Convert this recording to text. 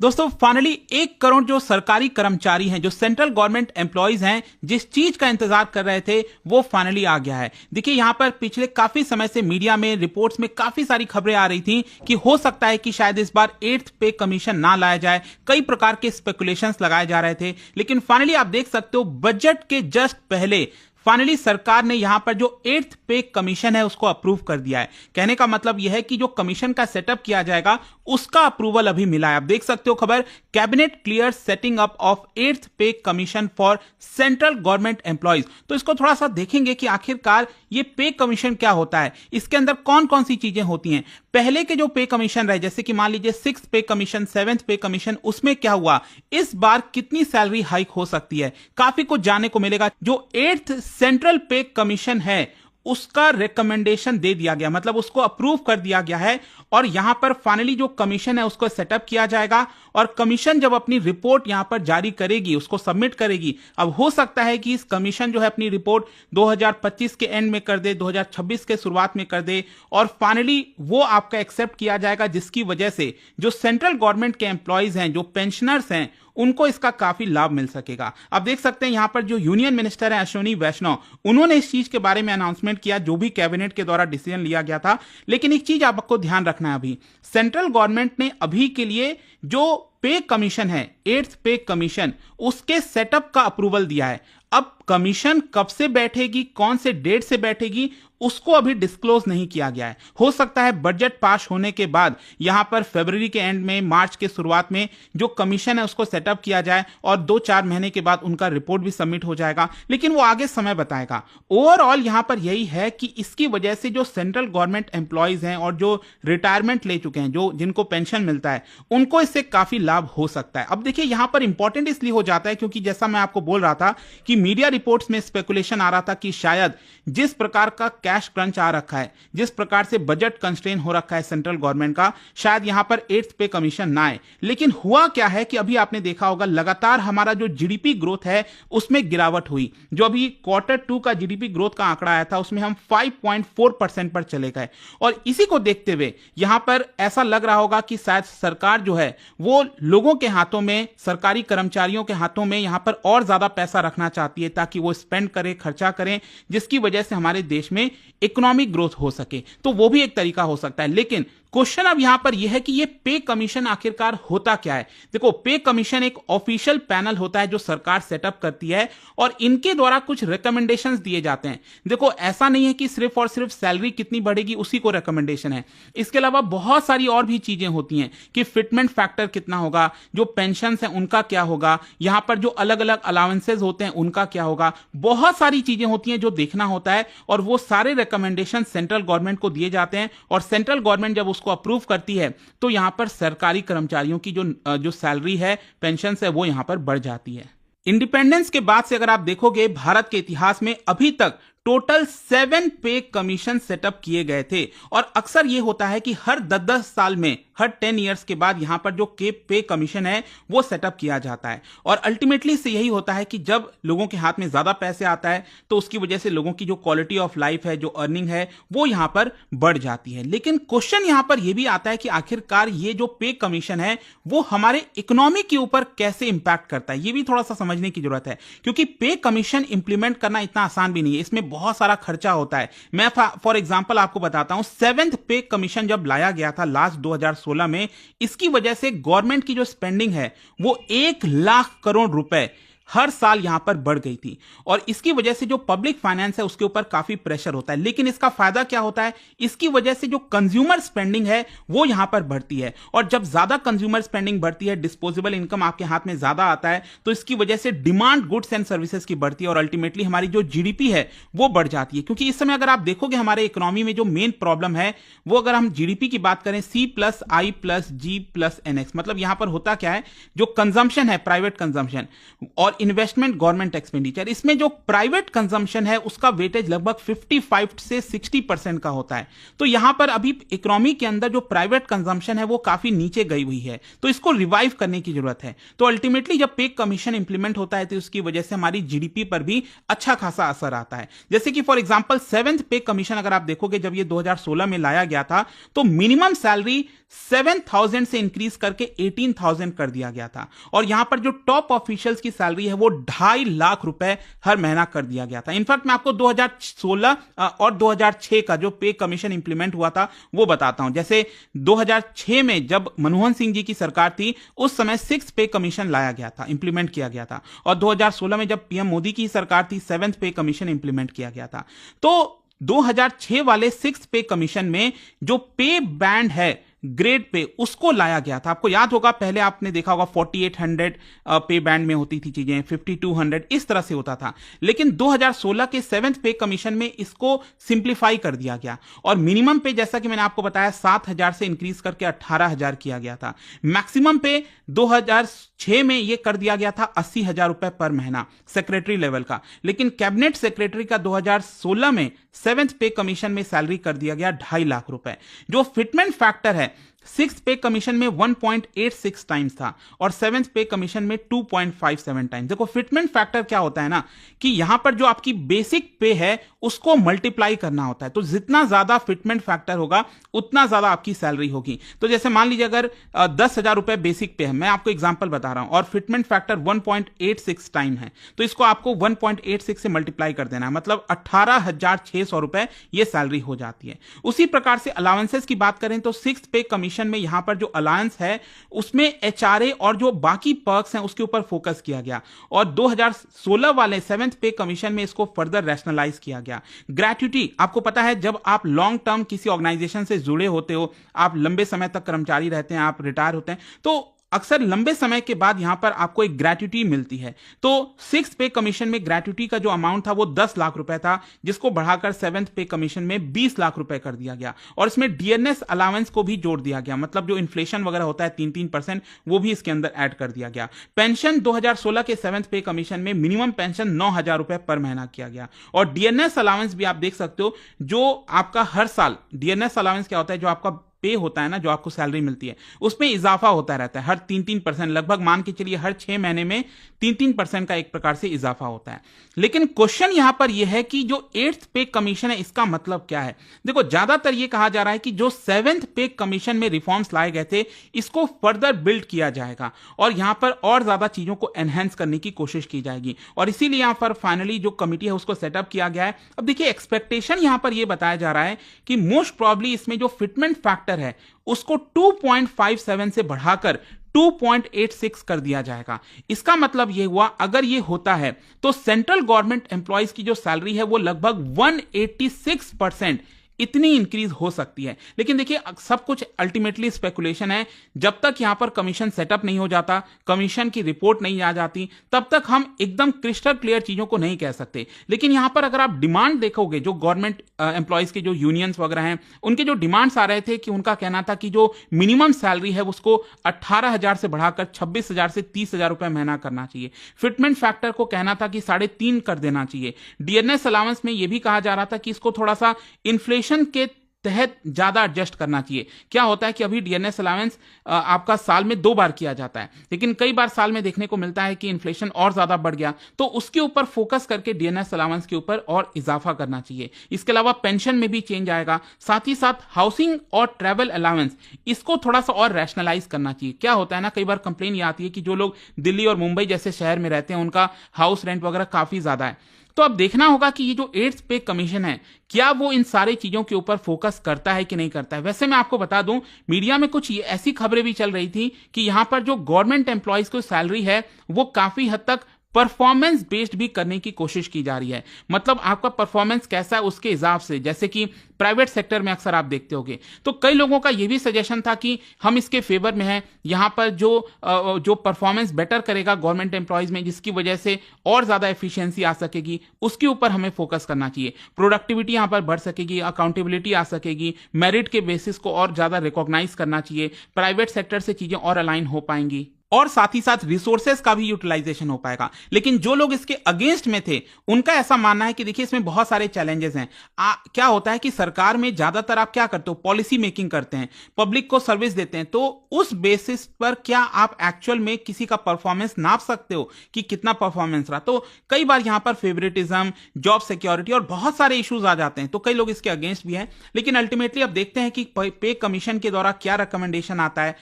दोस्तों फाइनली 1 करोड़ जो सरकारी कर्मचारी हैं, जो सेंट्रल गवर्नमेंट एम्प्लॉइज हैं, जिस चीज का इंतजार कर रहे थे वो फाइनली आ गया है। देखिए यहां पर पिछले काफी समय से मीडिया में रिपोर्ट्स में काफी सारी खबरें आ रही थी कि हो सकता है कि शायद इस बार 8th पे कमीशन ना लाया जाए। कई प्रकार के स्पेकुलेशंस लगाए जा रहे थे, लेकिन फाइनली आप देख सकते हो बजट के जस्ट पहले फाइनली सरकार ने यहां पर जो 8th पे कमीशन है उसको अप्रूव कर दिया है। कहने का मतलब यह है कि जो कमीशन का सेटअप किया जाएगा उसका अप्रूवल अभी मिला है। आप देख सकते हो खबर, cabinet clear setting up of 8th पे commission for central government employees. तो इसको थोड़ा सा देखेंगे कि आखिरकार ये पे कमीशन क्या होता है, इसके अंदर कौन कौन सी चीजें होती हैं। पहले के जो पे कमीशन रहे, जैसे कि मान लीजिए 6th पे कमीशन, 7th पे कमीशन, उसमें क्या हुआ, इस बार कितनी सैलरी हाइक हो सकती है, काफी कुछ जानने को मिलेगा। जो 8th सेंट्रल पे कमीशन है उसका रिकमेंडेशन दे दिया गया, मतलब उसको अप्रूव कर दिया गया है और यहां पर फाइनली जो कमीशन है उसको सेटअप किया जाएगा और कमीशन जब अपनी रिपोर्ट यहां पर जारी करेगी, उसको सबमिट करेगी। अब हो सकता है कि इस कमीशन जो है अपनी रिपोर्ट 2025 के एंड में कर दे, 2026 के शुरुआत में कर दे और फाइनली वो आपका एक्सेप्ट किया जाएगा, जिसकी वजह से जो सेंट्रल गवर्नमेंट के एम्प्लॉइज हैं, जो पेंशनर्स हैं, उनको इसका काफी लाभ मिल सकेगा। आप देख सकते हैं यहां पर जो यूनियन मिनिस्टर है अश्विनी वैष्णव, उन्होंने इस चीज के बारे में अनाउंसमेंट किया, जो भी कैबिनेट के द्वारा डिसीजन लिया गया था। लेकिन एक चीज आपको ध्यान रखना है, अभी सेंट्रल गवर्नमेंट ने अभी के लिए जो पे कमीशन है, 8th पे कमीशन, उसके सेटअप का अप्रूवल दिया है। अब कमीशन कब से बैठेगी, कौन से डेट से बैठेगी, उसको अभी डिस्क्लोज नहीं किया गया है। हो सकता है बजट पास होने के बाद यहां पर फरवरी के एंड में, मार्च के शुरुआत में जो कमीशन है उसको सेटअप किया जाए और 2-4 महीने के बाद उनका रिपोर्ट भी सबमिट हो जाएगा, लेकिन वो आगे समय बताएगा। ओवरऑल यहां पर यही है कि इसकी वजह से जो सेंट्रल गवर्नमेंट एम्प्लॉइज हैं और जो रिटायरमेंट ले चुके हैं, जो जिनको पेंशन मिलता है, उनको इससे काफी लाभ हो सकता है। अब देखिए यहां पर इंपॉर्टेंट इसलिए हो जाता है क्योंकि जैसा मैं आपको बोल रहा था कि मीडिया रिपोर्ट्स में स्पेकुलेशन आ रहा था कि शायद जिस प्रकार का कैश क्रंच आ रखा है, जिस प्रकार से बजट कंस्ट्रेन हो रखा है सेंट्रल गवर्नमेंट का, शायद यहां पर 8th पे कमीशन ना आए। लेकिन हुआ क्या है कि अभी आपने देखा होगा लगातार हमारा जो जीडीपी ग्रोथ है उसमें गिरावट हुई। जो अभी Q2 का जीडीपी ग्रोथ का आंकड़ा आया था उसमें हम 5.4% पर चले गए और इसी को देखते हुए यहां पर ऐसा लग रहा होगा कि शायद सरकार जो है वो लोगों के हाथों में, सरकारी कर्मचारियों के हाथों में यहां पर और ज्यादा पैसा रखना चाहती है ताकि वो स्पेंड करें, खर्चा करें, जिसकी वजह से हमारे देश में इकोनॉमिक ग्रोथ हो सके। तो वो भी एक तरीका हो सकता है। लेकिन क्वेश्चन अब यहां पर यह है कि ये पे कमीशन आखिरकार होता क्या है। देखो, पे कमीशन एक ऑफिशियल पैनल होता है जो सरकार सेटअप करती है और इनके द्वारा कुछ रिकमेंडेशंस दिए जाते हैं। देखो, ऐसा नहीं है कि सिर्फ और सिर्फ सैलरी कितनी बढ़ेगी उसी को रिकमेंडेशन है। इसके अलावा बहुत सारी और भी चीजें होती हैं कि फिटमेंट फैक्टर कितना होगा, जो पेंशन है उनका क्या होगा, यहां पर जो अलग अलग अलाउंसेज होते हैं उनका क्या होगा। बहुत सारी चीजें होती हैं जो देखना होता है और वो सारे रिकमेंडेशन सेंट्रल गवर्नमेंट को दिए जाते हैं और सेंट्रल गवर्नमेंट जब उसको अप्रूव करती है तो यहां पर सरकारी कर्मचारियों की जो सैलरी है, पेंशन है, वो यहां पर बढ़ जाती है। इंडिपेंडेंस के बाद से अगर आप देखोगे भारत के इतिहास में अभी तक टोटल 7 पे कमीशन सेटअप किए गए थे और अक्सर यह होता है कि हर 10-10 साल में, हर 10 इयर्स के बाद यहां पर जो पे कमीशन है वो सेटअप किया जाता है और अल्टीमेटली से यही होता है कि जब लोगों के हाथ में ज्यादा पैसे आता है तो उसकी वजह से लोगों की जो क्वालिटी ऑफ लाइफ है, जो अर्निंग है, वो यहां पर बढ़ जाती है। लेकिन क्वेश्चन यहां पर यह भी आता है कि आखिरकार ये जो पे कमीशन है वो हमारे इकोनॉमी के ऊपर कैसे इंपैक्ट करता है, ये भी थोड़ा सा समझने की जरूरत है क्योंकि पे कमीशन इंप्लीमेंट करना इतना आसान भी नहीं है, इसमें बहुत सारा खर्चा होता है। मैं फॉर एग्जांपल आपको बताता हूं, 7th पे कमीशन जब लाया गया था लास्ट 2016 में, इसकी वजह से गवर्नमेंट की जो स्पेंडिंग है वो 1 लाख करोड़ रुपए हर साल यहां पर बढ़ गई थी और इसकी वजह से जो पब्लिक फाइनेंस है उसके ऊपर काफी प्रेशर होता है। लेकिन इसका फायदा क्या होता है, इसकी वजह से जो कंज्यूमर स्पेंडिंग है वो यहां पर बढ़ती है और जब ज्यादा कंज्यूमर स्पेंडिंग बढ़ती है, डिस्पोजेबल इनकम आपके हाथ में ज्यादा आता है, तो इसकी वजह से डिमांड गुड्स एंड सर्विसेज की बढ़ती है और अल्टीमेटली हमारी जो जीडीपी है वो बढ़ जाती है। क्योंकि इस समय अगर आप देखोगे हमारे इकोनॉमी में जो मेन प्रॉब्लम है वो, अगर हम जीडीपी की बात करें, C+I+G+NX, मतलब यहां पर होता क्या है, जो कंजम्पशन है, प्राइवेट कंजम्पशन, और इन्वेस्टमेंट गवर्नमेंट एक्सपेंडिचर, इसमें जो प्राइवेट कंजम्पशन है उसका वेटेज लगभग 55 से 60% का होता है। तो यहां पर अभी इकोनॉमी के अंदर जो प्राइवेट कंजम्पशन है वो काफी नीचे गई हुई है, तो इसको रिवाइव करने की जरूरत है। तो अल्टीमेटली जब पे कमीशन इंप्लीमेंट होता है तो उसकी वजह से हमारी जीडीपी पर भी अच्छा खासा असर आता है। जैसे कि फॉर एग्जांपल 7th पे कमीशन अगर आप देखोगे, जब ये 2016 में लाया गया था तो मिनिमम सैलरी 7,000 से इंक्रीज करके 18,000 कर दिया गया था, और यहां पर जो टॉप ऑफिशियल्स की सैलरी है वो 2.5 लाख रुपए हर महीना कर दिया गया था। इनफैक्ट मैं आपको 2016 और 2006 का जो पे कमीशन इंप्लीमेंट हुआ था वो बताता हूं। जैसे 2006 में जब मनमोहन सिंह जी की सरकार थी उस समय 6th पे कमीशन लाया गया था, इंप्लीमेंट किया गया था, और 2016 में जब पीएम मोदी की सरकार थी 7th पे कमीशन इंप्लीमेंट किया गया था। तो 2006 वाले 6th पे कमीशन में जो पे बैंड है ग्रेड पे उसको लाया गया था। आपको याद होगा पहले आपने देखा होगा 4800 पे बैंड में होती थी चीजें, 5200 इस तरह से होता था, लेकिन 2016 के 7th पे कमीशन में इसको सिंप्लीफाई कर दिया गया और मिनिमम पे जैसा कि मैंने आपको बताया 7,000 से इंक्रीज करके 18,000 किया गया था। मैक्सिमम पे 2006 में यह कर दिया गया था 80,000 रुपए पर महीना सेक्रेटरी लेवल का, लेकिन कैबिनेट सेक्रेटरी का 2016 में 7th पे कमीशन में सैलरी कर दिया गया 2.5 लाख रुपए। जो फिटमेंट फैक्टर है 6th पे कमीशन में 1.86 टाइम्स था और 7th पे कमीशन में 2.57 टाइम्स। देखो फिटमेंट फैक्टर क्या होता है ना कि यहां पर जो आपकी बेसिक पे है उसको मल्टीप्लाई करना होता है, तो जितना ज्यादा फिटमेंट फैक्टर होगा उतना ज्यादा आपकी सैलरी होगी। तो जैसे मान लीजिए अगर 10,000 रुपए बेसिक पे है, मैं आपको एग्जांपल बता रहा हूं, और फिटमेंट फैक्टर 1.86 टाइम है, तो इसको आपको 1.86 से मल्टीप्लाई कर देना है, मतलब 18,600 रुपए ये सैलरी हो जाती है। उसी प्रकार से अलाउंसेस की बात करें तो 6th पे कमीशन में यहां पर जो अलायंस है उसमें एचआरए और जो बाकी पर्क्स हैं उसके ऊपर फोकस किया गया, और 2016 वाले 7th पे कमीशन में इसको फर्दर रैशनलाइज किया गया। ग्रेट्युटी, आपको पता है जब आप लॉन्ग टर्म किसी ऑर्गेनाइजेशन से जुड़े होते हो, आप लंबे समय तक कर्मचारी रहते हैं, आप रिटायर होते हैं, तो अक्सर लंबे समय के बाद यहां पर आपको एक ग्रेट्युटी मिलती है। तो 6th पे कमीशन में ग्रेट्युटी का जो अमाउंट था वो 10 लाख रुपए था, जिसको बढ़ाकर 7th पे कमीशन में 20 लाख रुपए कर दिया गया, और इसमें डीएनएस अलाउंस को भी जोड़ दिया गया, मतलब जो इन्फ्लेशन वगैरह होता है 3-3% वो भी इसके अंदर ऐड कर दिया गया। पेंशन 2016 के 7th पे कमीशन में मिनिमम पेंशन 9,000 रुपए पर महीना किया गया, और डीएनएस अलाउंस भी आप देख सकते हो, जो आपका हर साल डीएनएस अलाउंस क्या होता है, जो आपका पे होता है ना, जो आपको सैलरी मिलती है उसमें इजाफा होता रहता है हर 3-3%, लगभग मान के चलिए हर 6 महीने में 3-3% का एक प्रकार से इजाफा होता है। लेकिन क्वेश्चन यहां पर यह है कि जो 8th पे कमीशन है इसका मतलब क्या है। देखो ज्यादातर यह कहा जा रहा है कि जो 7th पे कमीशन में रिफॉर्म्स लाए गए थे इसको फर्दर बिल्ड किया जाएगा और यहां पर और ज्यादा चीजों को एनहेंस करने की कोशिश की जाएगी, और इसीलिए यहां पर फाइनली जो कमिटी है उसको सेटअप किया गया है। अब देखिए एक्सपेक्टेशन यहां पर यह बताया जा रहा है कि मोस्ट प्रॉब्ली इसमें जो फिटमेंट फैक्टर है उसको 2.57 से बढ़ाकर 2.86 कर दिया जाएगा। इसका मतलब यह हुआ अगर यह होता है तो सेंट्रल गवर्नमेंट एम्प्लॉयज की जो सैलरी है वो लगभग 186% इतनी इंक्रीज हो सकती है। लेकिन देखिए सब कुछ अल्टीमेटली स्पेकुलेशन है, जब तक यहां पर कमीशन सेटअप नहीं हो जाता, कमीशन की रिपोर्ट नहीं आ जाती, तब तक हम एकदम क्रिस्टल क्लियर चीजों को नहीं कह सकते। लेकिन यहां पर अगर आप डिमांड देखोगे, जो गवर्नमेंट एम्प्लॉयज के जो यूनियंस वगैरह हैं उनके जो डिमांड्स आ रहे थे कि उनका कहना था कि जो मिनिमम सैलरी है उसको 18,000 से बढ़ाकर 26,000 से 30,000 रुपए महीना करना चाहिए। फिटमेंट फैक्टर को कहना था कि 3.5 कर देना चाहिए। डीएनएस अलाउंस में यह भी कहा जा रहा था कि इसको थोड़ा सा इन्फ्लेशन के तहत ज्यादा एडजस्ट करना चाहिए। क्या होता है कि अभी डीएनएस अलाउंस आपका साल में 2 बार किया जाता है, लेकिन कई बार साल में देखने को मिलता है कि इन्फ्लेशन और ज्यादा बढ़ गया, तो उसके ऊपर फोकस करके डीएनएस अलाउंस के ऊपर और इजाफा करना चाहिए। इसके अलावा पेंशन में भी चेंज आएगा, साथ ही साथ हाउसिंग और ट्रैवल अलाउंस इसको थोड़ा सा और रैशनलाइज करना चाहिए। क्या होता है ना, कई बार कंप्लेन ये आती है कि जो लोग दिल्ली और मुंबई जैसे शहर में रहते हैं उनका हाउस रेंट वगैरह काफी ज्यादा है। तो अब देखना होगा कि ये जो 8th पे कमीशन है क्या वो इन सारी चीजों के ऊपर फोकस करता है कि नहीं करता है। वैसे मैं आपको बता दूं, मीडिया में कुछ ऐसी खबरें भी चल रही थी कि यहां पर जो गवर्नमेंट एम्प्लॉयज की सैलरी है वो काफी हद तक परफॉर्मेंस बेस्ड भी करने की कोशिश की जा रही है। मतलब आपका परफॉर्मेंस कैसा है उसके हिसाब से, जैसे कि प्राइवेट सेक्टर में अक्सर आप देखते होंगे, तो कई लोगों का यह भी सजेशन था कि हम इसके फेवर में हैं, यहां पर जो परफॉर्मेंस बेटर करेगा गवर्नमेंट एम्प्लॉयज में, जिसकी वजह से और ज्यादा एफिशिएंसी आ सकेगी, उसके ऊपर हमें फोकस करना चाहिए। प्रोडक्टिविटी यहां पर बढ़ सकेगी, अकाउंटेबिलिटी आ सकेगी, मेरिट के बेसिस को और ज्यादा रिकॉग्नाइज करना चाहिए, प्राइवेट सेक्टर से चीजें और अलाइन हो पाएंगी। और साथ ही साथ रिसोर्सेज का भी यूटिलाइजेशन हो पाएगा। लेकिन जो लोग इसके अगेंस्ट में थे, उनका ऐसा मानना है कि देखिए इसमें बहुत सारे चैलेंजेस हैं। क्या होता है कि सरकार में ज्यादातर आप क्या करते हो, पॉलिसी मेकिंग करते हैं, पब्लिक को सर्विस देते हैं, तो उस बेसिस पर क्या आप एक्चुअल में किसी का परफॉर्मेंस नाप सकते हो कि कितना परफॉर्मेंस रहा। तो कई बार यहां पर फेवरेटिज्म, जॉब सिक्योरिटी और बहुत सारे इश्यूज आ जाते हैं, तो कई लोग इसके अगेंस्ट भी हैं। लेकिन अल्टीमेटली अब देखते हैं कि पे कमीशन के द्वारा क्या रिकमेंडेशन आता है,